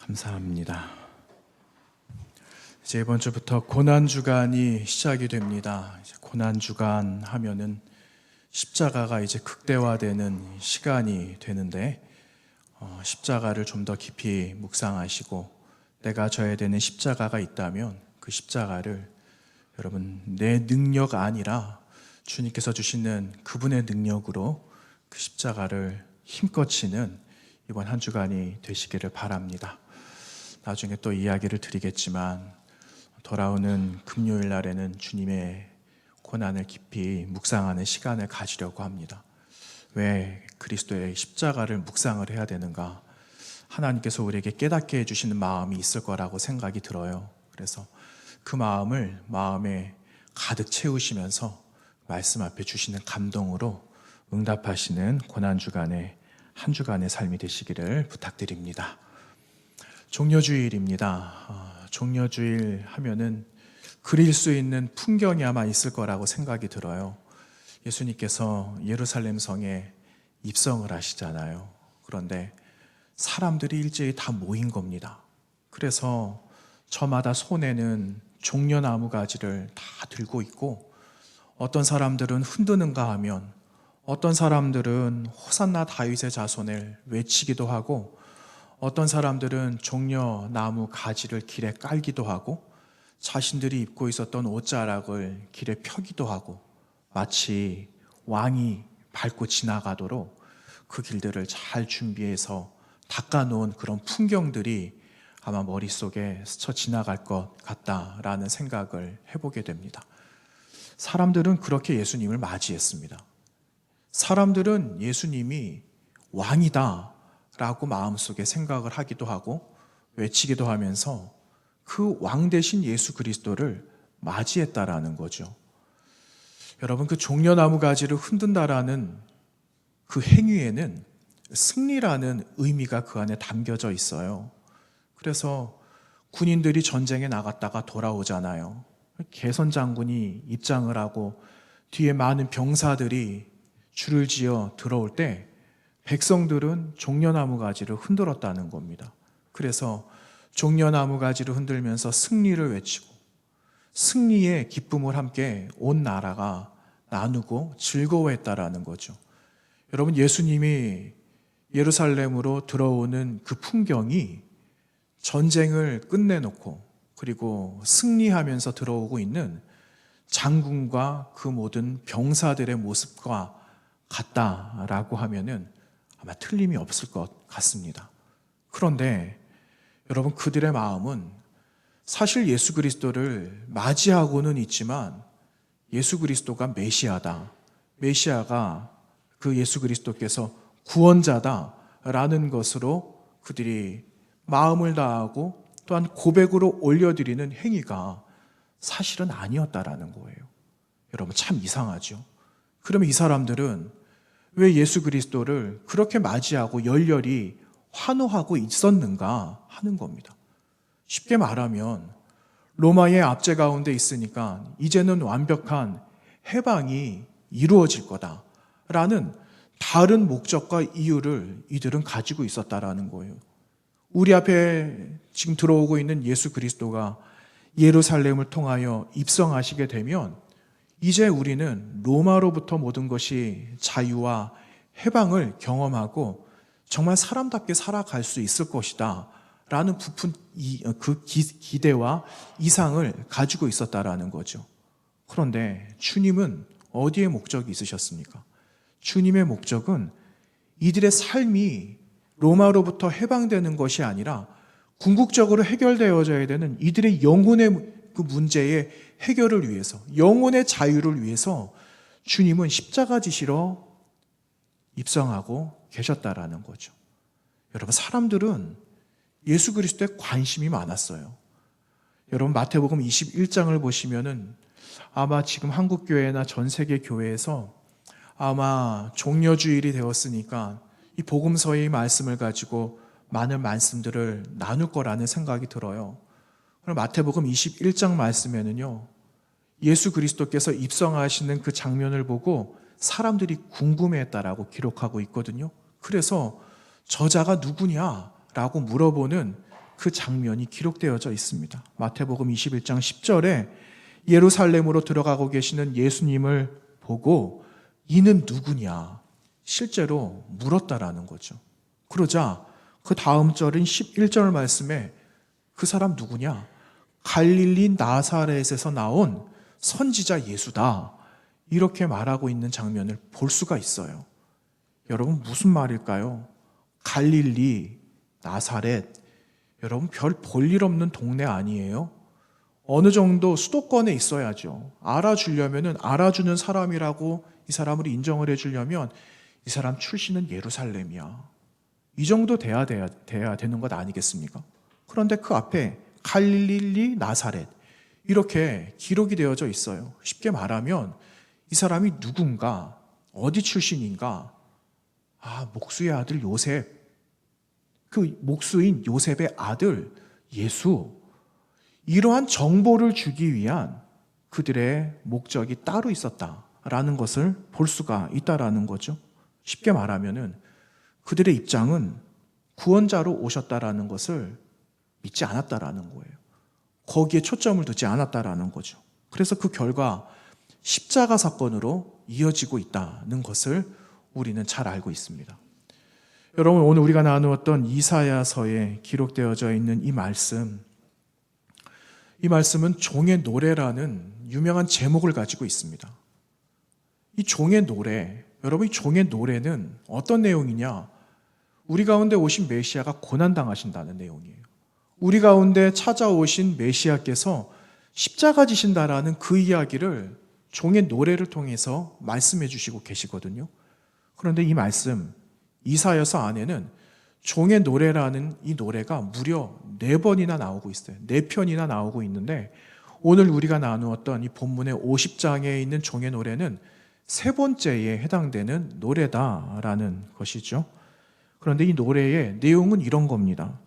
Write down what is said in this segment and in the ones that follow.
감사합니다. 이제 이번 주부터 고난주간이 시작이 됩니다. 이제 고난주간 하면은 십자가가 이제 극대화되는 시간이 되는데 십자가를 좀 더 깊이 묵상하시고 내가 져야 되는 십자가가 있다면 그 십자가를 여러분 내 능력 아니라 주님께서 주시는 그분의 능력으로 그 십자가를 힘껏 지는 이번 한 주간이 되시기를 바랍니다. 나중에 또 이야기를 드리겠지만 돌아오는 금요일 날에는 주님의 고난을 깊이 묵상하는 시간을 가지려고 합니다. 왜 그리스도의 십자가를 묵상을 해야 되는가? 하나님께서 우리에게 깨닫게 해주시는 마음이 있을 거라고 생각이 들어요. 그래서 그 마음을 마음에 가득 채우시면서 말씀 앞에 주시는 감동으로 응답하시는 고난주간의 한 주간의 삶이 되시기를 부탁드립니다. 종려주일입니다. 종려주일 하면은 그릴 수 있는 풍경이 아마 있을 거라고 생각이 들어요. 예수님께서 예루살렘 성에 입성을 하시잖아요. 그런데 사람들이 일제히 다 모인 겁니다. 그래서 저마다 손에는 종려나무 가지를 다 들고 있고 어떤 사람들은 흔드는가 하면 어떤 사람들은 호산나 다윗의 자손을 외치기도 하고 어떤 사람들은 종려나무 가지를 길에 깔기도 하고 자신들이 입고 있었던 옷자락을 길에 펴기도 하고 마치 왕이 밟고 지나가도록 그 길들을 잘 준비해서 닦아놓은 그런 풍경들이 아마 머릿속에 스쳐 지나갈 것 같다라는 생각을 해보게 됩니다. 사람들은 그렇게 예수님을 맞이했습니다. 사람들은 예수님이 왕이다 라고 마음속에 생각을 하기도 하고 외치기도 하면서 그 왕 대신 예수 그리스도를 맞이했다라는 거죠. 여러분, 그 종려나무 가지를 흔든다라는 그 행위에는 승리라는 의미가 그 안에 담겨져 있어요. 그래서 군인들이 전쟁에 나갔다가 돌아오잖아요. 개선 장군이 입장을 하고 뒤에 많은 병사들이 줄을 지어 들어올 때 백성들은 종려나무 가지를 흔들었다는 겁니다. 그래서 종려나무 가지를 흔들면서 승리를 외치고 승리의 기쁨을 함께 온 나라가 나누고 즐거워했다라는 거죠. 여러분, 예수님이 예루살렘으로 들어오는 그 풍경이 전쟁을 끝내놓고 그리고 승리하면서 들어오고 있는 장군과 그 모든 병사들의 모습과 같다라고 하면은 아마 틀림이 없을 것 같습니다. 그런데 여러분, 그들의 마음은 사실 예수 그리스도를 맞이하고는 있지만 예수 그리스도가 메시아다, 메시아가 그 예수 그리스도께서 구원자다라는 것으로 그들이 마음을 다하고 또한 고백으로 올려드리는 행위가 사실은 아니었다라는 거예요. 여러분, 참 이상하죠. 그러면 이 사람들은 왜 예수 그리스도를 그렇게 맞이하고 열렬히 환호하고 있었는가 하는 겁니다. 쉽게 말하면 로마의 압제 가운데 있으니까 이제는 완벽한 해방이 이루어질 거다라는 다른 목적과 이유를 이들은 가지고 있었다라는 거예요. 우리 앞에 지금 들어오고 있는 예수 그리스도가 예루살렘을 통하여 입성하시게 되면 이제 우리는 로마로부터 모든 것이 자유와 해방을 경험하고 정말 사람답게 살아갈 수 있을 것이다 라는 부푼 그 기대와 이상을 가지고 있었다라는 거죠. 그런데 주님은 어디에 목적이 있으셨습니까? 주님의 목적은 이들의 삶이 로마로부터 해방되는 것이 아니라 궁극적으로 해결되어져야 되는 이들의 영혼의 그 문제의 해결을 위해서, 영혼의 자유를 위해서 주님은 십자가 지시러 입성하고 계셨다라는 거죠. 여러분, 사람들은 예수 그리스도에 관심이 많았어요. 여러분, 마태복음 21장을 보시면은 아마 지금 한국교회나 전 세계 교회에서 아마 종려주일이 되었으니까 이 복음서의 말씀을 가지고 많은 말씀들을 나눌 거라는 생각이 들어요. 그럼 마태복음 21장 말씀에는요, 예수 그리스도께서 입성하시는 그 장면을 보고 사람들이 궁금해했다라고 기록하고 있거든요. 그래서 저자가 누구냐라고 물어보는 그 장면이 기록되어져 있습니다. 마태복음 21장 10절에 예루살렘으로 들어가고 계시는 예수님을 보고 이는 누구냐? 실제로 물었다라는 거죠. 그러자 그 다음 절인 11절 말씀에 그 사람 누구냐? 갈릴리 나사렛에서 나온 선지자 예수다. 이렇게 말하고 있는 장면을 볼 수가 있어요. 여러분 무슨 말일까요? 갈릴리, 나사렛, 여러분 별 볼 일 없는 동네 아니에요? 어느 정도 수도권에 있어야죠. 알아주려면 알아주는 사람이라고 이 사람을 인정을 해주려면 이 사람 출신은 예루살렘이야. 이 정도 돼야 되는 것 아니겠습니까? 그런데 그 앞에 갈릴리, 나사렛 이렇게 기록이 되어져 있어요. 쉽게 말하면 이 사람이 누군가, 어디 출신인가? 목수의 아들 요셉. 그 목수인 요셉의 아들 예수. 이러한 정보를 주기 위한 그들의 목적이 따로 있었다라는 것을 볼 수가 있다라는 거죠. 쉽게 말하면은 그들의 입장은 구원자로 오셨다라는 것을 믿지 않았다라는 거예요. 거기에 초점을 두지 않았다라는 거죠. 그래서 그 결과 십자가 사건으로 이어지고 있다는 것을 우리는 잘 알고 있습니다. 여러분 오늘 우리가 나누었던 이사야서에 기록되어져 있는 이 말씀은 종의 노래라는 유명한 제목을 가지고 있습니다. 이 종의 노래, 여러분 이 종의 노래는 어떤 내용이냐? 우리 가운데 오신 메시아가 고난당하신다는 내용이에요. 우리 가운데 찾아오신 메시아께서 십자가 지신다라는 그 이야기를 종의 노래를 통해서 말씀해 주시고 계시거든요. 그런데 이 말씀, 이사야서 안에는 종의 노래라는 이 노래가 무려 4번이나 나오고 있어요. 4편이나 나오고 있는데 오늘 우리가 나누었던 이 본문의 50장에 있는 종의 노래는 3번째에 해당되는 노래다라는 것이죠. 그런데 이 노래의 내용은 이런 겁니다.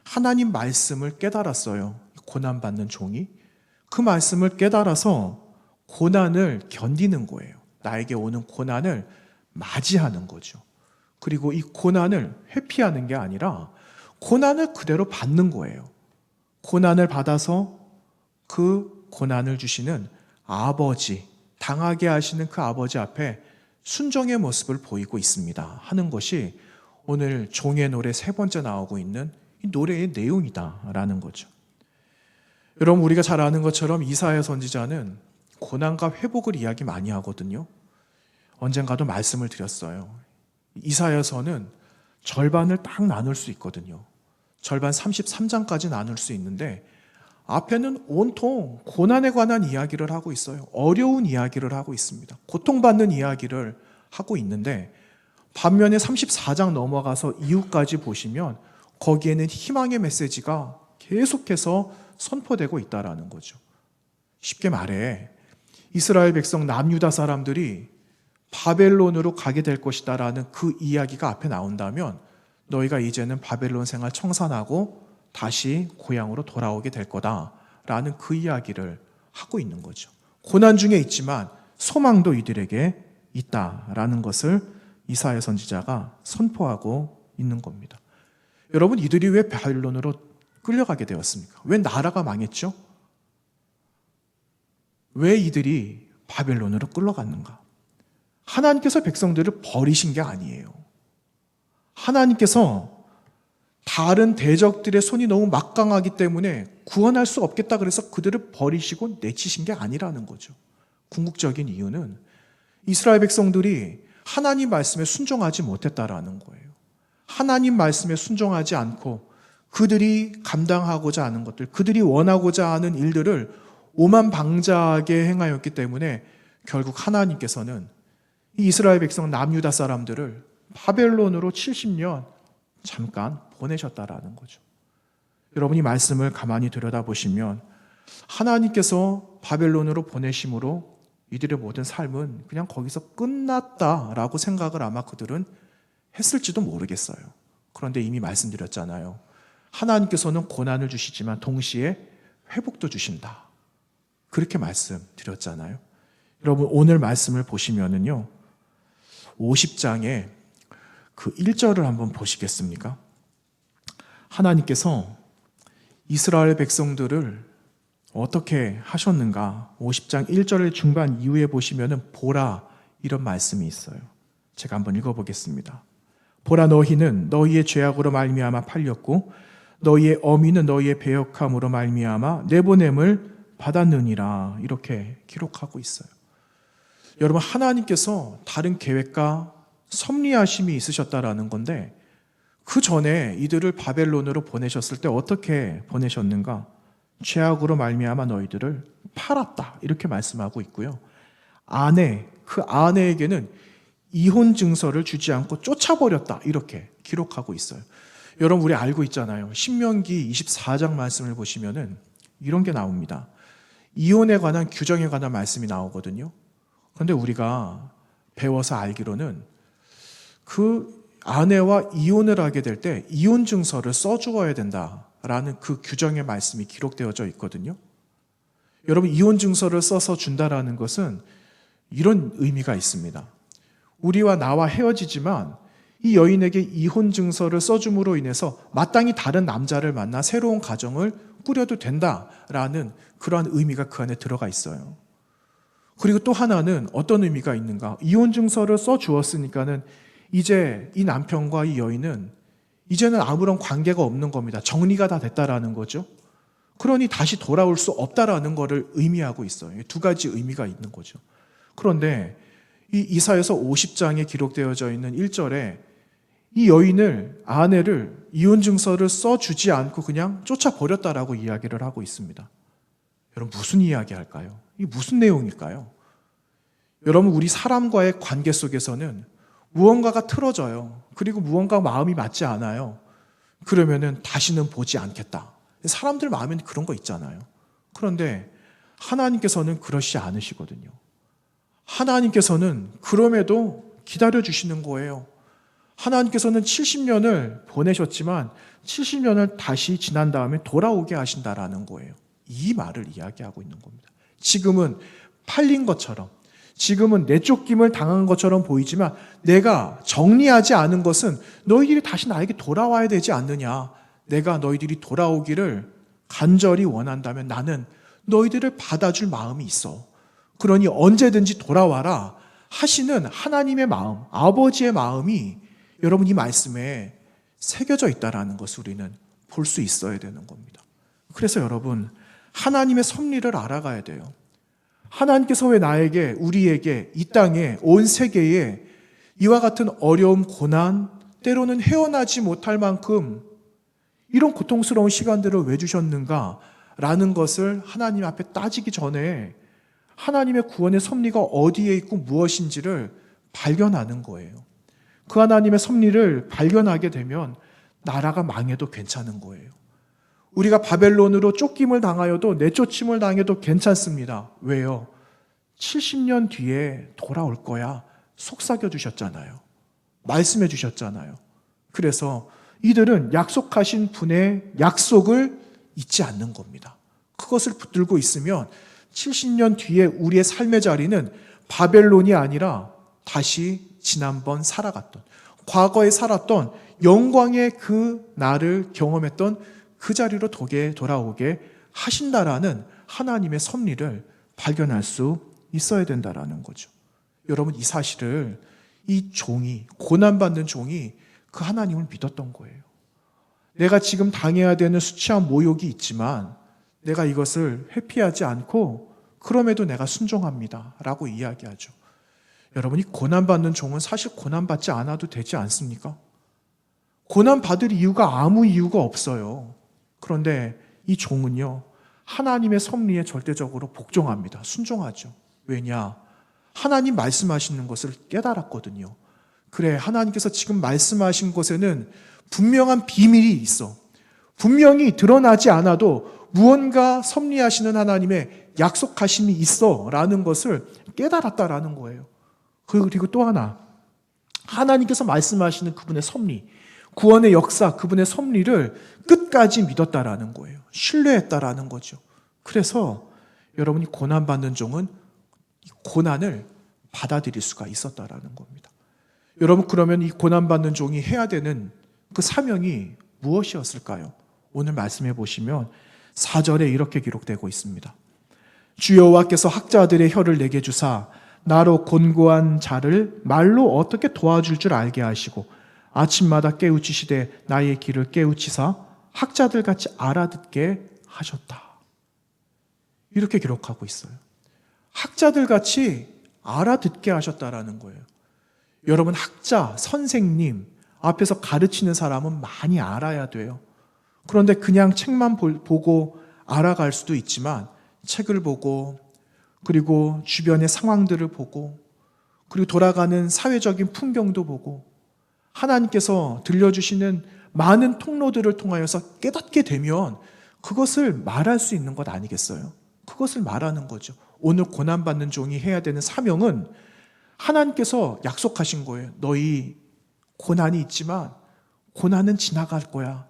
하나님 말씀을 깨달았어요. 고난받는 종이. 그 말씀을 깨달아서 고난을 견디는 거예요. 나에게 오는 고난을 맞이하는 거죠. 그리고 이 고난을 회피하는 게 아니라 고난을 그대로 받는 거예요. 고난을 받아서 그 고난을 주시는 아버지, 당하게 하시는 그 아버지 앞에 순종의 모습을 보이고 있습니다 하는 것이 오늘 종의 노래 3번째 나오고 있는 이 노래의 내용이다라는 거죠. 여러분 우리가 잘 아는 것처럼 이사야 선지자는 고난과 회복을 이야기 많이 하거든요. 언젠가도 말씀을 드렸어요. 이사야서는 절반을 딱 나눌 수 있거든요. 절반 33장까지 나눌 수 있는데 앞에는 온통 고난에 관한 이야기를 하고 있어요. 어려운 이야기를 하고 있습니다. 고통받는 이야기를 하고 있는데 반면에 34장 넘어가서 이후까지 보시면 거기에는 희망의 메시지가 계속해서 선포되고 있다는 거죠. 쉽게 말해 이스라엘 백성 남유다 사람들이 바벨론으로 가게 될 것이다라는 그 이야기가 앞에 나온다면 너희가 이제는 바벨론 생활 청산하고 다시 고향으로 돌아오게 될 거다라는 그 이야기를 하고 있는 거죠. 고난 중에 있지만 소망도 이들에게 있다라는 것을 이사야 선지자가 선포하고 있는 겁니다. 여러분 이들이 왜 바벨론으로 끌려가게 되었습니까? 왜 나라가 망했죠? 왜 이들이 바벨론으로 끌려갔는가? 하나님께서 백성들을 버리신 게 아니에요. 하나님께서 다른 대적들의 손이 너무 막강하기 때문에 구원할 수 없겠다 그래서 그들을 버리시고 내치신 게 아니라는 거죠. 궁극적인 이유는 이스라엘 백성들이 하나님 말씀에 순종하지 못했다라는 거예요. 하나님 말씀에 순종하지 않고 그들이 감당하고자 하는 것들, 그들이 원하고자 하는 일들을 오만방자하게 행하였기 때문에 결국 하나님께서는 이 이스라엘 백성 남유다 사람들을 바벨론으로 70년 잠깐 보내셨다라는 거죠. 여러분이 말씀을 가만히 들여다보시면 하나님께서 바벨론으로 보내심으로 이들의 모든 삶은 그냥 거기서 끝났다라고 생각을 아마 그들은 했을지도 모르겠어요. 그런데 이미 말씀드렸잖아요. 하나님께서는 고난을 주시지만 동시에 회복도 주신다. 그렇게 말씀드렸잖아요. 여러분 오늘 말씀을 보시면은요. 50장에 그 1절을 한번 보시겠습니까? 하나님께서 이스라엘 백성들을 어떻게 하셨는가? 50장 1절 중반 이후에 보시면은 보라 이런 말씀이 있어요. 제가 한번 읽어보겠습니다. 보라, 너희는 너희의 죄악으로 말미암아 팔렸고 너희의 어미는 너희의 배역함으로 말미암아 내보냄을 받았느니라. 이렇게 기록하고 있어요. 여러분, 하나님께서 다른 계획과 섭리하심이 있으셨다라는 건데, 그 전에 이들을 바벨론으로 보내셨을 때 어떻게 보내셨는가? 죄악으로 말미암아 너희들을 팔았다, 이렇게 말씀하고 있고요. 그 아내에게는 이혼 증서를 주지 않고 쫓아버렸다, 이렇게 기록하고 있어요. 여러분, 우리 알고 있잖아요. 신명기 24장 말씀을 보시면은 이런 게 나옵니다. 이혼에 관한 규정에 관한 말씀이 나오거든요. 그런데 우리가 배워서 알기로는 그 아내와 이혼을 하게 될 때 이혼 증서를 써주어야 된다라는 그 규정의 말씀이 기록되어져 있거든요. 여러분, 이혼 증서를 써서 준다라는 것은 이런 의미가 있습니다. 우리와 나와 헤어지지만 이 여인에게 이혼 증서를 써줌으로 인해서 마땅히 다른 남자를 만나 새로운 가정을 꾸려도 된다라는 그러한 의미가 그 안에 들어가 있어요. 그리고 또 하나는 어떤 의미가 있는가? 이혼 증서를 써주었으니까는 이제 이 남편과 이 여인은 이제는 아무런 관계가 없는 겁니다. 정리가 다 됐다라는 거죠. 그러니 다시 돌아올 수 없다라는 것을 의미하고 있어요. 두 가지 의미가 있는 거죠. 그런데 이 이사야서 50장에 기록되어져 있는 1절에 이 아내를 이혼 증서를 써주지 않고 그냥 쫓아버렸다라고 이야기를 하고 있습니다. 여러분, 무슨 이야기 할까요? 이게 무슨 내용일까요? 여러분, 우리 사람과의 관계 속에서는 무언가가 틀어져요. 그리고 무언가 마음이 맞지 않아요. 그러면은 다시는 보지 않겠다. 사람들 마음에는 그런 거 있잖아요. 그런데 하나님께서는 그러시지 않으시거든요. 하나님께서는 그럼에도 기다려주시는 거예요. 하나님께서는 70년을 보내셨지만 70년을 다시 지난 다음에 돌아오게 하신다라는 거예요. 이 말을 이야기하고 있는 겁니다. 지금은 팔린 것처럼, 지금은 내쫓김을 당한 것처럼 보이지만 내가 정리하지 않은 것은 너희들이 다시 나에게 돌아와야 되지 않느냐. 내가 너희들이 돌아오기를 간절히 원한다면 나는 너희들을 받아줄 마음이 있어. 그러니 언제든지 돌아와라 하시는 하나님의 마음, 아버지의 마음이 여러분 이 말씀에 새겨져 있다는 것을 우리는 볼 수 있어야 되는 겁니다. 그래서 여러분, 하나님의 섭리를 알아가야 돼요. 하나님께서 왜 나에게, 우리에게, 이 땅에, 온 세계에 이와 같은 어려움, 고난, 때로는 헤어나지 못할 만큼 이런 고통스러운 시간들을 왜 주셨는가? 라는 것을 하나님 앞에 따지기 전에 하나님의 구원의 섭리가 어디에 있고 무엇인지를 발견하는 거예요. 그 하나님의 섭리를 발견하게 되면 나라가 망해도 괜찮은 거예요. 우리가 바벨론으로 쫓김을 당하여도 내쫓임을 당해도 괜찮습니다. 왜요? 70년 뒤에 돌아올 거야. 속삭여 주셨잖아요. 말씀해 주셨잖아요. 그래서 이들은 약속하신 분의 약속을 잊지 않는 겁니다. 그것을 붙들고 있으면 70년 뒤에 우리의 삶의 자리는 바벨론이 아니라 다시 지난번 살아갔던, 과거에 살았던 영광의 그 날을 경험했던 그 자리로 돌아오게 하신다라는 하나님의 섭리를 발견할 수 있어야 된다라는 거죠. 여러분, 이 사실을 이 종이, 고난받는 종이 그 하나님을 믿었던 거예요. 내가 지금 당해야 되는 수치한 모욕이 있지만 내가 이것을 회피하지 않고 그럼에도 내가 순종합니다 라고 이야기하죠. 여러분이 고난받는 종은 사실 고난받지 않아도 되지 않습니까? 고난받을 이유가 아무 이유가 없어요. 그런데 이 종은요, 하나님의 섭리에 절대적으로 복종합니다. 순종하죠. 왜냐? 하나님 말씀하시는 것을 깨달았거든요. 그래, 하나님께서 지금 말씀하신 것에는 분명한 비밀이 있어. 분명히 드러나지 않아도 무언가 섭리하시는 하나님의 약속하심이 있어 라는 것을 깨달았다라는 거예요. 그리고 또 하나, 하나님께서 말씀하시는 그분의 섭리, 구원의 역사, 그분의 섭리를 끝까지 믿었다라는 거예요. 신뢰했다라는 거죠. 그래서 여러분이 고난받는 종은 고난을 받아들일 수가 있었다라는 겁니다. 여러분, 그러면 이 고난받는 종이 해야 되는 그 사명이 무엇이었을까요? 오늘 말씀해 보시면 4절에 이렇게 기록되고 있습니다. 주 여호와께서 학자들의 혀를 내게 주사 나로 곤고한 자를 말로 어떻게 도와줄 줄 알게 하시고 아침마다 깨우치시되 나의 귀를 깨우치사 학자들 같이 알아듣게 하셨다. 이렇게 기록하고 있어요. 학자들 같이 알아듣게 하셨다라는 거예요. 여러분, 학자, 선생님 앞에서 가르치는 사람은 많이 알아야 돼요. 그런데 그냥 책만 보고 알아갈 수도 있지만 책을 보고 그리고 주변의 상황들을 보고 그리고 돌아가는 사회적인 풍경도 보고 하나님께서 들려주시는 많은 통로들을 통하여서 깨닫게 되면 그것을 말할 수 있는 것 아니겠어요? 그것을 말하는 거죠. 오늘 고난받는 종이 해야 되는 사명은 하나님께서 약속하신 거예요. 너희 고난이 있지만 고난은 지나갈 거야.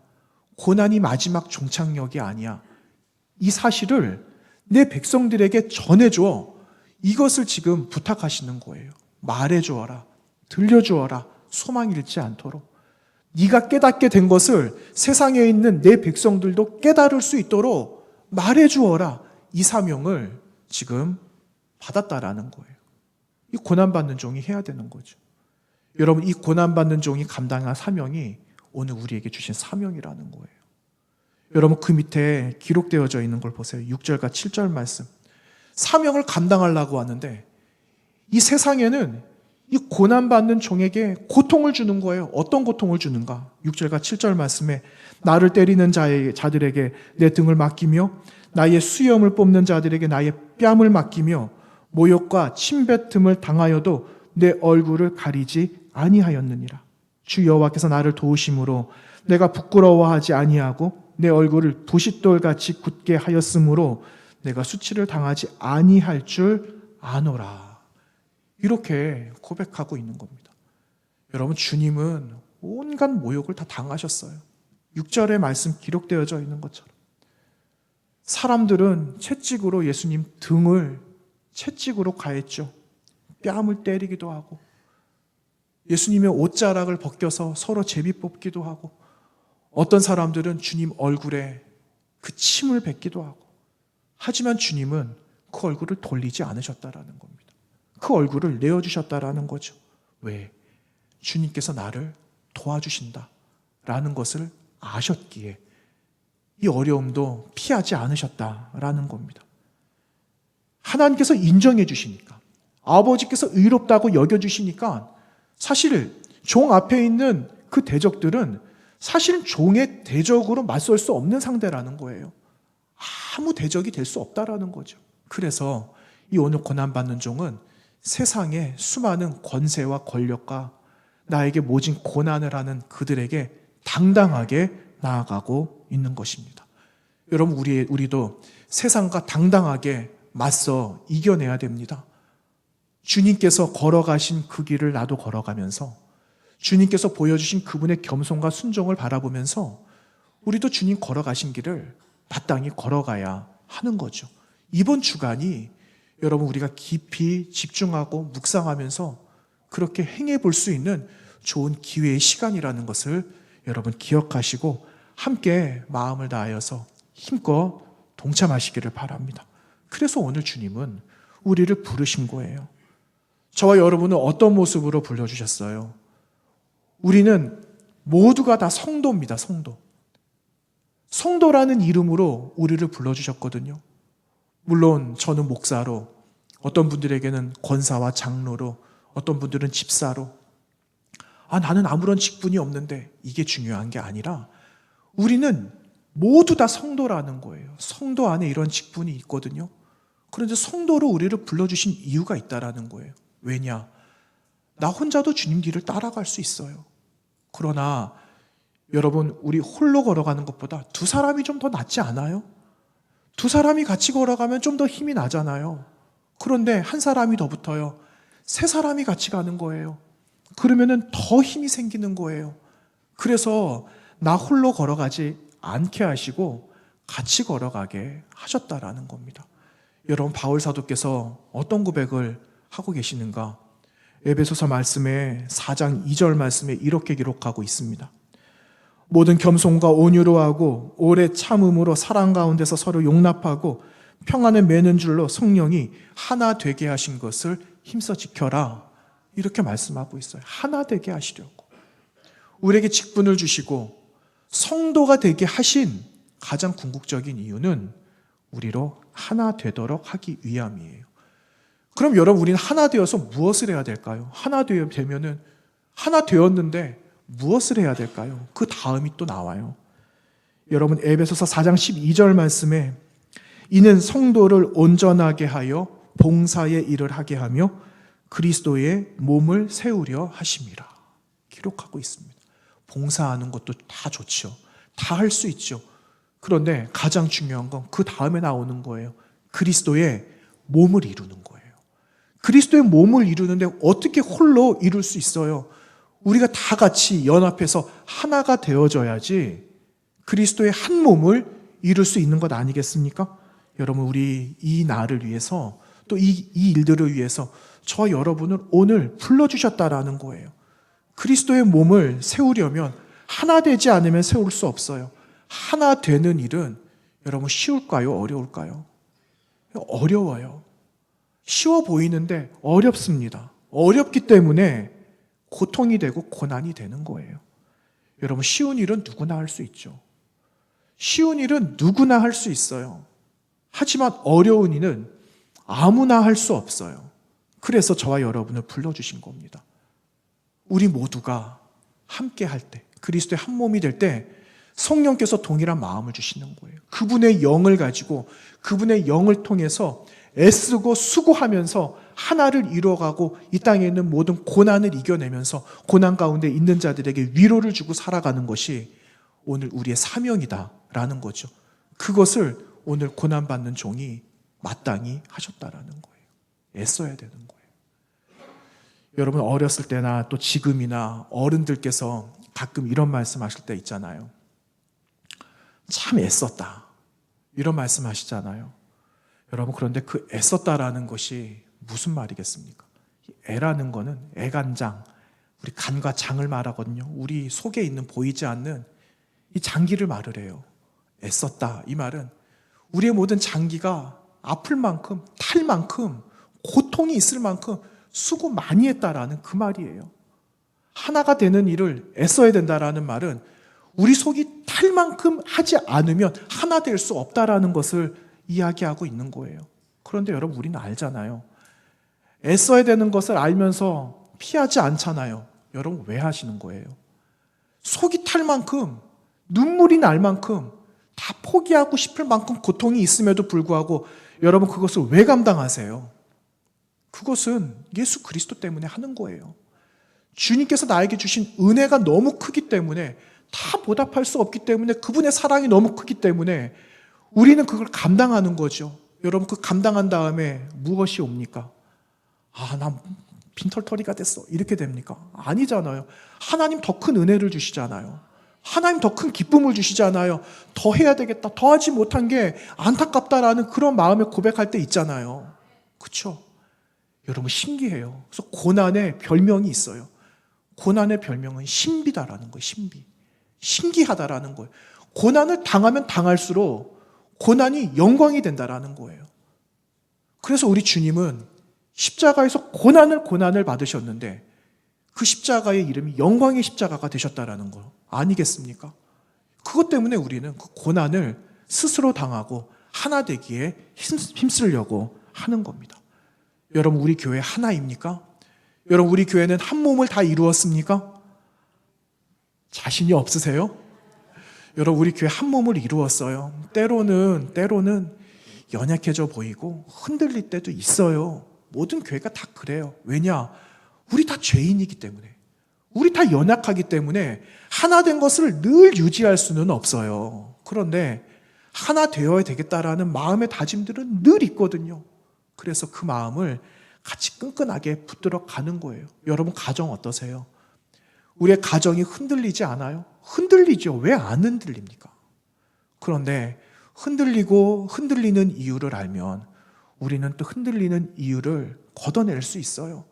고난이 마지막 종착역이 아니야. 이 사실을 내 백성들에게 전해줘. 이것을 지금 부탁하시는 거예요. 말해주어라. 들려주어라. 소망 잃지 않도록. 네가 깨닫게 된 것을 세상에 있는 내 백성들도 깨달을 수 있도록 말해주어라. 이 사명을 지금 받았다라는 거예요. 이 고난받는 종이 해야 되는 거죠. 여러분, 이 고난받는 종이 감당한 사명이 오늘 우리에게 주신 사명이라는 거예요. 여러분, 그 밑에 기록되어져 있는 걸 보세요. 6절과 7절 말씀. 사명을 감당하려고 하는데 이 세상에는 이 고난받는 종에게 고통을 주는 거예요. 어떤 고통을 주는가? 6절과 7절 말씀에 나를 때리는 자들에게 내 등을 맡기며 나의 수염을 뽑는 자들에게 나의 뺨을 맡기며 모욕과 침뱉음을 당하여도 내 얼굴을 가리지 아니하였느니라. 주 여호와께서 나를 도우심으로 내가 부끄러워하지 아니하고 내 얼굴을 부싯돌같이 굳게 하였으므로 내가 수치를 당하지 아니할 줄 아노라. 이렇게 고백하고 있는 겁니다. 여러분, 주님은 온갖 모욕을 다 당하셨어요. 6절의 말씀 기록되어져 있는 것처럼. 사람들은 채찍으로 예수님 등을 채찍으로 가했죠. 뺨을 때리기도 하고 예수님의 옷자락을 벗겨서 서로 제비 뽑기도 하고 어떤 사람들은 주님 얼굴에 그 침을 뱉기도 하고 하지만 주님은 그 얼굴을 돌리지 않으셨다라는 겁니다. 그 얼굴을 내어주셨다라는 거죠. 왜? 주님께서 나를 도와주신다라는 것을 아셨기에 이 어려움도 피하지 않으셨다라는 겁니다. 하나님께서 인정해 주시니까, 아버지께서 의롭다고 여겨주시니까 사실 종 앞에 있는 그 대적들은 사실 종의 대적으로 맞설 수 없는 상대라는 거예요. 아무 대적이 될 수 없다라는 거죠. 그래서 이 오늘 고난받는 종은 세상의 수많은 권세와 권력과 나에게 모진 고난을 하는 그들에게 당당하게 나아가고 있는 것입니다. 여러분, 우리도 세상과 당당하게 맞서 이겨내야 됩니다. 주님께서 걸어가신 그 길을 나도 걸어가면서 주님께서 보여주신 그분의 겸손과 순종을 바라보면서 우리도 주님 걸어가신 길을 마땅히 걸어가야 하는 거죠. 이번 주간이 여러분 우리가 깊이 집중하고 묵상하면서 그렇게 행해 볼 수 있는 좋은 기회의 시간이라는 것을 여러분 기억하시고 함께 마음을 다하여서 힘껏 동참하시기를 바랍니다. 그래서 오늘 주님은 우리를 부르신 거예요. 저와 여러분은 어떤 모습으로 불러주셨어요? 우리는 모두가 다 성도입니다. 성도. 성도라는 이름으로 우리를 불러주셨거든요. 물론 저는 목사로, 어떤 분들에게는 권사와 장로로, 어떤 분들은 집사로, 나는 아무런 직분이 없는데, 이게 중요한 게 아니라 우리는 모두 다 성도라는 거예요. 성도 안에 이런 직분이 있거든요. 그런데 성도로 우리를 불러주신 이유가 있다라는 거예요. 왜냐? 나 혼자도 주님 뒤를 따라갈 수 있어요. 그러나 여러분, 우리 홀로 걸어가는 것보다 두 사람이 좀 더 낫지 않아요? 두 사람이 같이 걸어가면 좀 더 힘이 나잖아요. 그런데 한 사람이 더 붙어요. 세 사람이 같이 가는 거예요. 그러면은 더 힘이 생기는 거예요. 그래서 나 홀로 걸어가지 않게 하시고 같이 걸어가게 하셨다라는 겁니다. 여러분, 바울 사도께서 어떤 고백을 하고 계시는가? 에베소서 말씀에 4장 2절 말씀에 이렇게 기록하고 있습니다. 모든 겸손과 온유로 하고 오래 참음으로 사랑 가운데서 서로 용납하고 평안을 맺는 줄로 성령이 하나 되게 하신 것을 힘써 지켜라. 이렇게 말씀하고 있어요. 하나 되게 하시려고. 우리에게 직분을 주시고 성도가 되게 하신 가장 궁극적인 이유는 우리로 하나 되도록 하기 위함이에요. 그럼 여러분, 우리는 하나 되어서 무엇을 해야 될까요? 하나 되면은 하나 되었는데 무엇을 해야 될까요? 그 다음이 또 나와요. 여러분, 에베소서 4장 12절 말씀에 이는 성도를 온전하게 하여 봉사의 일을 하게 하며 그리스도의 몸을 세우려 하심이라 기록하고 있습니다. 봉사하는 것도 다 좋죠. 다 할 수 있죠. 그런데 가장 중요한 건 그 다음에 나오는 거예요. 그리스도의 몸을 이루는 거예요. 그리스도의 몸을 이루는데 어떻게 홀로 이룰 수 있어요? 우리가 다 같이 연합해서 하나가 되어져야지 그리스도의 한 몸을 이룰 수 있는 것 아니겠습니까? 여러분, 우리 이 날을 위해서 또 이 일들을 위해서 저 여러분을 오늘 불러주셨다라는 거예요. 그리스도의 몸을 세우려면 하나 되지 않으면 세울 수 없어요. 하나 되는 일은 여러분 쉬울까요? 어려울까요? 어려워요. 쉬워 보이는데 어렵습니다. 어렵기 때문에 고통이 되고 고난이 되는 거예요. 여러분, 쉬운 일은 누구나 할 수 있죠. 쉬운 일은 누구나 할 수 있어요. 하지만 어려운 일은 아무나 할 수 없어요. 그래서 저와 여러분을 불러주신 겁니다. 우리 모두가 함께 할 때, 그리스도의 한 몸이 될 때 성령께서 동일한 마음을 주시는 거예요. 그분의 영을 가지고 그분의 영을 통해서 애쓰고 수고하면서 하나를 이루어가고 이 땅에 있는 모든 고난을 이겨내면서 고난 가운데 있는 자들에게 위로를 주고 살아가는 것이 오늘 우리의 사명이다라는 거죠. 그것을 오늘 고난받는 종이 마땅히 하셨다라는 거예요. 애써야 되는 거예요. 여러분, 어렸을 때나 또 지금이나 어른들께서 가끔 이런 말씀하실 때 있잖아요. 참 애썼다. 이런 말씀하시잖아요. 여러분, 그런데 그 애썼다라는 것이 무슨 말이겠습니까? 애라는 거는 애간장, 우리 간과 장을 말하거든요. 우리 속에 있는 보이지 않는 이 장기를 말을 해요. 애썼다, 이 말은 우리의 모든 장기가 아플 만큼, 탈 만큼, 고통이 있을 만큼 수고 많이 했다라는 그 말이에요. 하나가 되는 일을 애써야 된다라는 말은 우리 속이 탈 만큼 하지 않으면 하나 될 수 없다라는 것을 이야기하고 있는 거예요. 그런데 여러분, 우리는 알잖아요. 애써야 되는 것을 알면서 피하지 않잖아요. 여러분, 왜 하시는 거예요? 속이 탈 만큼, 눈물이 날 만큼, 다 포기하고 싶을 만큼 고통이 있음에도 불구하고 여러분, 그것을 왜 감당하세요? 그것은 예수 그리스도 때문에 하는 거예요. 주님께서 나에게 주신 은혜가 너무 크기 때문에, 다 보답할 수 없기 때문에, 그분의 사랑이 너무 크기 때문에 우리는 그걸 감당하는 거죠. 여러분, 그 감당한 다음에 무엇이 옵니까? 나 빈털터리가 됐어, 이렇게 됩니까? 아니잖아요. 하나님 더 큰 은혜를 주시잖아요. 하나님 더 큰 기쁨을 주시잖아요. 더 해야 되겠다, 더 하지 못한 게 안타깝다라는 그런 마음에 고백할 때 있잖아요. 그렇죠? 여러분, 신기해요. 그래서 고난의 별명이 있어요. 고난의 별명은 신비다라는 거예요. 신비. 신기하다라는 거예요. 고난을 당하면 당할수록 고난이 영광이 된다라는 거예요. 그래서 우리 주님은 십자가에서 고난을 받으셨는데 그 십자가의 이름이 영광의 십자가가 되셨다라는 거 아니겠습니까? 그것 때문에 우리는 그 고난을 스스로 당하고 하나 되기에 힘쓰려고 하는 겁니다. 여러분, 우리 교회 하나입니까? 여러분, 우리 교회는 한 몸을 다 이루었습니까? 자신이 없으세요? 여러분, 우리 교회 한 몸을 이루었어요. 때로는 연약해져 보이고 흔들릴 때도 있어요. 모든 교회가 다 그래요. 왜냐? 우리 다 죄인이기 때문에, 우리 다 연약하기 때문에 하나 된 것을 늘 유지할 수는 없어요. 그런데 하나 되어야 되겠다라는 마음의 다짐들은 늘 있거든요. 그래서 그 마음을 같이 끈끈하게 붙들어 가는 거예요. 여러분, 가정 어떠세요? 우리의 가정이 흔들리지 않아요? 흔들리죠. 왜 안 흔들립니까? 그런데 흔들리는 이유를 알면 우리는 또 흔들리는 이유를 걷어낼 수 있어요.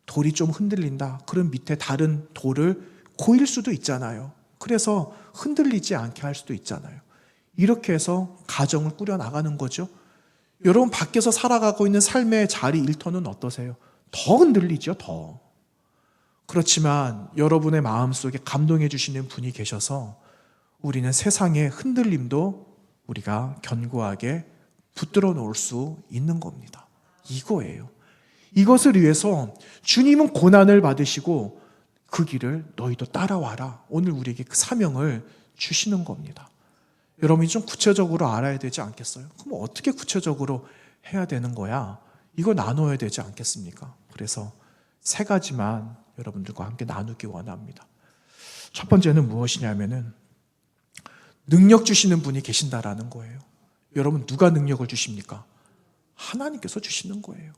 돌이 좀 흔들린다. 그럼 밑에 다른 돌을 고일 수도 있잖아요. 그래서 흔들리지 않게 할 수도 있잖아요. 이렇게 해서 가정을 꾸려나가는 거죠. 여러분 밖에서 살아가고 있는 삶의 자리 일터는 어떠세요? 더 흔들리죠, 더. 그렇지만 여러분의 마음속에 감동해 주시는 분이 계셔서 우리는 세상의 흔들림도 우리가 견고하게 붙들어 놓을 수 있는 겁니다. 이거예요. 이것을 위해서 주님은 고난을 받으시고 그 길을 너희도 따라와라. 오늘 우리에게 그 사명을 주시는 겁니다. 여러분이 좀 구체적으로 알아야 되지 않겠어요? 그럼 어떻게 구체적으로 해야 되는 거야? 이거 나눠야 되지 않겠습니까? 그래서 3가지만 여러분들과 함께 나누기 원합니다. 첫 번째는 무엇이냐면은 능력 주시는 분이 계신다라는 거예요. 여러분 누가 능력을 주십니까? 하나님께서 주시는 거예요.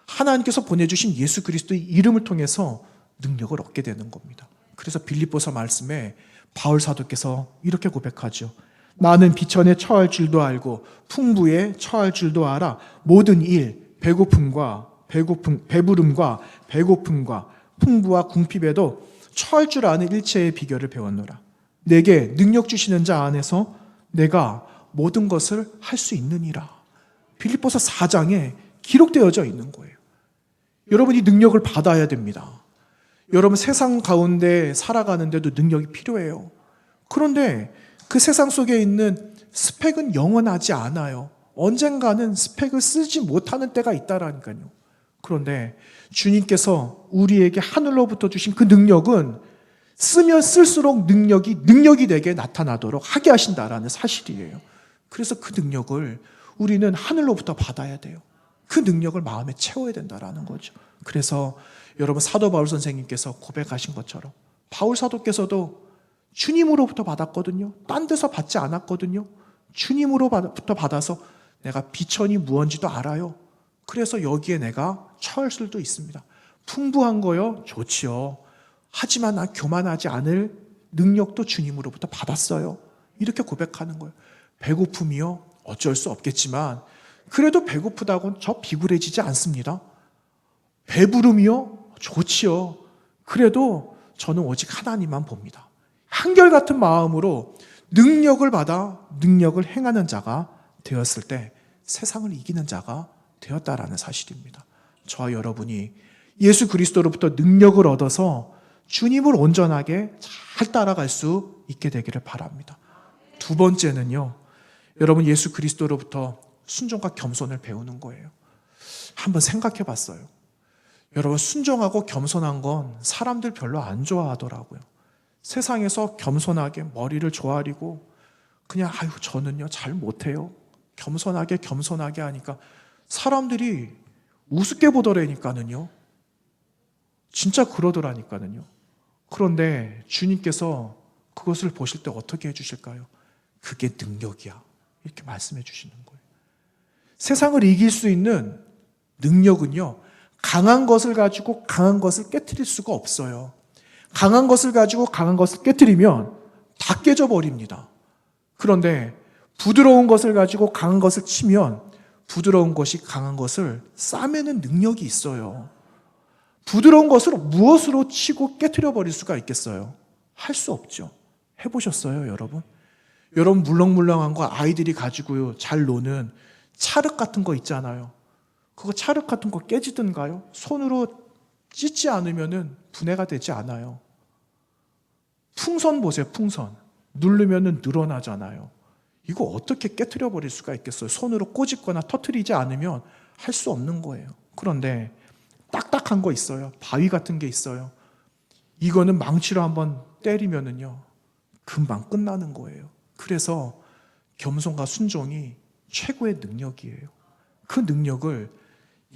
하나님께서 보내주신 예수 그리스도의 이름을 통해서 능력을 얻게 되는 겁니다. 그래서 빌립보서 말씀에 바울 사도께서 이렇게 고백하죠. 나는 비천에 처할 줄도 알고 풍부에 처할 줄도 알아. 모든 일, 배부름과 배고픔과 풍부와 궁핍에도 처할 줄 아는 일체의 비결을 배웠노라. 내게 능력 주시는 자 안에서 내가 모든 것을 할 수 있느니라. 빌립보서 4장에 기록되어져 있는 거예요. 여러분이 능력을 받아야 됩니다. 여러분 세상 가운데 살아가는데도 능력이 필요해요. 그런데 그 세상 속에 있는 스펙은 영원하지 않아요. 언젠가는 스펙을 쓰지 못하는 때가 있다라니까요. 그런데 주님께서 우리에게 하늘로부터 주신 그 능력은 쓰면 쓸수록 능력이 내게 나타나도록 하게 하신다라는 사실이에요. 그래서 그 능력을 우리는 하늘로부터 받아야 돼요. 그 능력을 마음에 채워야 된다라는 거죠. 그래서 여러분 사도 바울 선생님께서 고백하신 것처럼 바울 사도께서도 주님으로부터 받았거든요. 딴 데서 받지 않았거든요. 주님으로부터 받아서 내가 비천이 무언지도 알아요. 그래서 여기에 내가 처할 수도 있습니다. 풍부한 거요? 좋지요. 하지만 난 교만하지 않을 능력도 주님으로부터 받았어요. 이렇게 고백하는 거예요. 배고픔이요? 어쩔 수 없겠지만 그래도 배고프다고는 저 비굴해지지 않습니다. 배부름이요? 좋지요. 그래도 저는 오직 하나님만 봅니다. 한결같은 마음으로 능력을 받아 능력을 행하는 자가 되었을 때 세상을 이기는 자가 되었다라는 사실입니다. 저와 여러분이 예수 그리스도로부터 능력을 얻어서 주님을 온전하게 잘 따라갈 수 있게 되기를 바랍니다. 2번째는요. 여러분 예수 그리스도로부터 순종과 겸손을 배우는 거예요. 한번 생각해 봤어요. 여러분 순종하고 겸손한 건 사람들 별로 안 좋아하더라고요. 세상에서 겸손하게 머리를 조아리고 그냥 아유 저는요 잘 못해요. 겸손하게 하니까 사람들이 우습게 보더라니까는요. 진짜 그러더라니까는요. 그런데 주님께서 그것을 보실 때 어떻게 해주실까요? 그게 능력이야. 이렇게 말씀해 주시는 거예요. 세상을 이길 수 있는 능력은요. 강한 것을 가지고 강한 것을 깨트릴 수가 없어요. 강한 것을 가지고 강한 것을 깨트리면 다 깨져버립니다. 그런데 부드러운 것을 가지고 강한 것을 치면 부드러운 것이 강한 것을 싸매는 능력이 있어요. 부드러운 것을 무엇으로 치고 깨트려 버릴 수가 있겠어요? 할 수 없죠. 해보셨어요, 여러분? 여러분 물렁물렁한 거 아이들이 가지고 잘 노는 찰흙 같은 거 있잖아요. 그거 찰흙 같은 거 깨지던가요? 손으로 찢지 않으면 분해가 되지 않아요. 풍선 보세요, 풍선. 누르면 늘어나잖아요. 이거 어떻게 깨트려 버릴 수가 있겠어요? 손으로 꼬집거나 터트리지 않으면 할 수 없는 거예요. 그런데 딱딱한 거 있어요. 바위 같은 게 있어요. 이거는 망치로 한번 때리면은요, 금방 끝나는 거예요. 그래서 겸손과 순종이 최고의 능력이에요. 그 능력을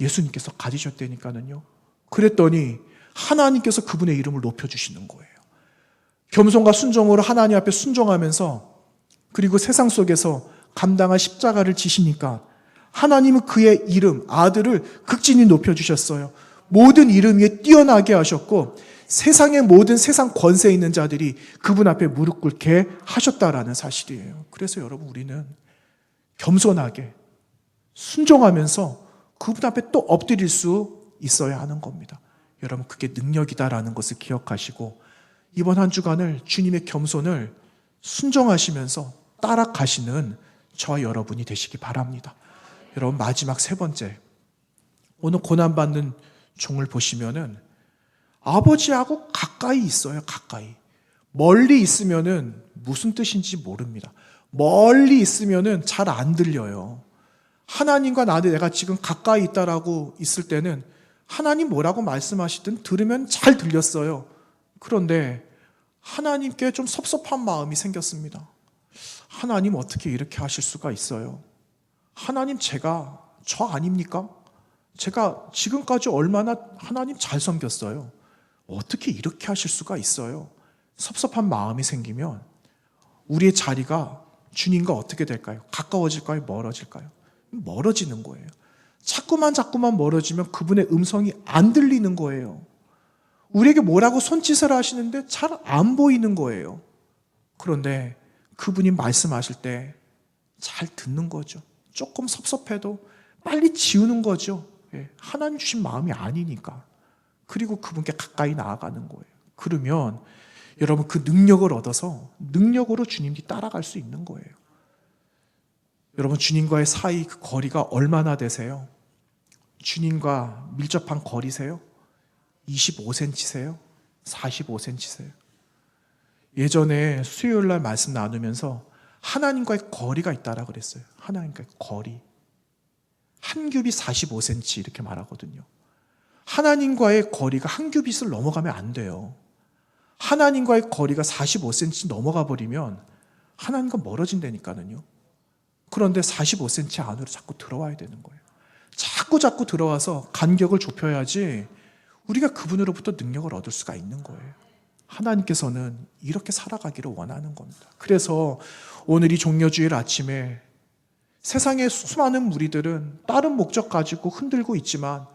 예수님께서 가지셨다니까는요. 그랬더니 하나님께서 그분의 이름을 높여주시는 거예요. 겸손과 순종으로 하나님 앞에 순종하면서 그리고 세상 속에서 감당할 십자가를 지시니까 하나님은 그의 이름, 아들을 극진히 높여주셨어요. 모든 이름 위에 뛰어나게 하셨고 세상의 모든 세상 권세 있는 자들이 그분 앞에 무릎 꿇게 하셨다라는 사실이에요. 그래서 여러분 우리는 겸손하게 순종하면서 그분 앞에 또 엎드릴 수 있어야 하는 겁니다. 여러분 그게 능력이다라는 것을 기억하시고 이번 한 주간을 주님의 겸손을 순종하시면서 따라가시는 저와 여러분이 되시기 바랍니다. 여러분, 마지막 세 번째, 오늘 고난받는 종을 보시면은 아버지하고 가까이 있어요. 가까이. 멀리 있으면은 무슨 뜻인지 모릅니다. 멀리 있으면은 잘 안 들려요. 하나님과 내가 지금 가까이 있다라고 있을 때는 하나님 뭐라고 말씀하시든 들으면 잘 들렸어요. 그런데 하나님께 좀 섭섭한 마음이 생겼습니다. 하나님 어떻게 이렇게 하실 수가 있어요? 하나님, 제가 저 아닙니까? 제가 지금까지 얼마나 하나님 잘 섬겼어요. 어떻게 이렇게 하실 수가 있어요? 섭섭한 마음이 생기면 우리의 자리가 주님과 어떻게 될까요? 가까워질까요? 멀어질까요? 멀어지는 거예요. 자꾸만 멀어지면 그분의 음성이 안 들리는 거예요. 우리에게 뭐라고 손짓을 하시는데 잘 안 보이는 거예요. 그런데 그분이 말씀하실 때 잘 듣는 거죠. 조금 섭섭해도 빨리 지우는 거죠. 하나님 주신 마음이 아니니까. 그리고 그분께 가까이 나아가는 거예요. 그러면 여러분, 그 능력을 얻어서 능력으로 주님 뒤 따라갈 수 있는 거예요. 여러분, 주님과의 사이 그 거리가 얼마나 되세요? 주님과 밀접한 거리세요? 25cm세요? 45cm세요? 예전에 수요일 날 말씀 나누면서 하나님과의 거리가 있다라 그랬어요. 하나님과의 거리. 한 규빗 45cm 이렇게 말하거든요. 하나님과의 거리가 한 규빗을 넘어가면 안 돼요. 하나님과의 거리가 45cm 넘어가 버리면 하나님과 멀어진다니까요. 그런데 45cm 안으로 자꾸 들어와야 되는 거예요. 자꾸 들어와서 간격을 좁혀야지 우리가 그분으로부터 능력을 얻을 수가 있는 거예요. 하나님께서는 이렇게 살아가기를 원하는 겁니다. 그래서 오늘 이 종려주일 아침에 세상의 수많은 무리들은 다른 목적 가지고 흔들고 있지만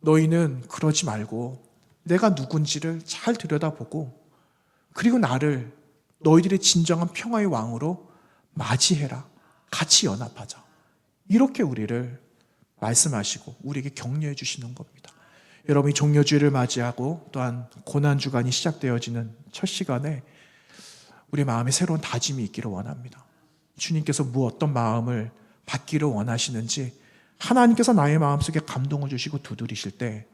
너희는 그러지 말고 내가 누군지를 잘 들여다보고 그리고 나를 너희들의 진정한 평화의 왕으로 맞이해라. 같이 연합하자. 이렇게 우리를 말씀하시고 우리에게 격려해 주시는 겁니다. 여러분이 종려주일을 맞이하고 또한 고난주간이 시작되어지는 첫 시간에 우리 마음에 새로운 다짐이 있기를 원합니다. 주님께서 어떤 마음을 받기를 원하시는지 하나님께서 나의 마음속에 감동을 주시고 두드리실 때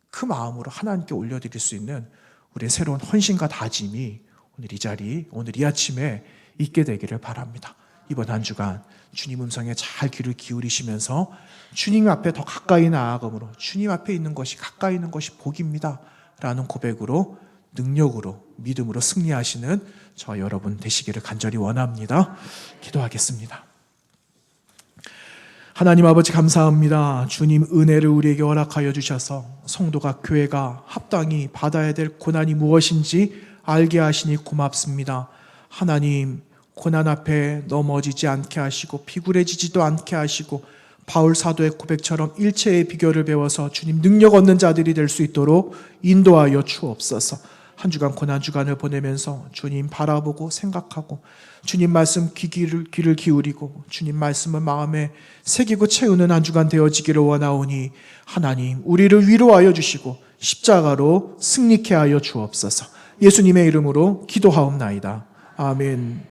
그 마음으로 하나님께 올려드릴 수 있는 우리의 새로운 헌신과 다짐이 오늘 이 자리, 오늘 이 아침에 있게 되기를 바랍니다. 이번 한 주간 주님 음성에 잘 귀를 기울이시면서 주님 앞에 더 가까이 나아감으로 주님 앞에 있는 것이 가까이 있는 것이 복입니다 라는 고백으로 능력으로 믿음으로 승리하시는 저와 여러분 되시기를 간절히 원합니다. 기도하겠습니다. 하나님 아버지, 감사합니다. 주님 은혜를 우리에게 허락하여 주셔서 성도가, 교회가 합당히 받아야 될 고난이 무엇인지 알게 하시니 고맙습니다. 하나님, 고난 앞에 넘어지지 않게 하시고 비굴해지지도 않게 하시고 바울 사도의 고백처럼 일체의 비결을 배워서 주님 능력 얻는 자들이 될 수 있도록 인도하여 주옵소서. 한 주간 고난 주간을 보내면서 주님 바라보고 생각하고 주님 말씀 귀를 기울이고 주님 말씀을 마음에 새기고 채우는 한 주간 되어지기를 원하오니 하나님, 우리를 위로하여 주시고 십자가로 승리케 하여 주옵소서. 예수님의 이름으로 기도하옵나이다. 아멘.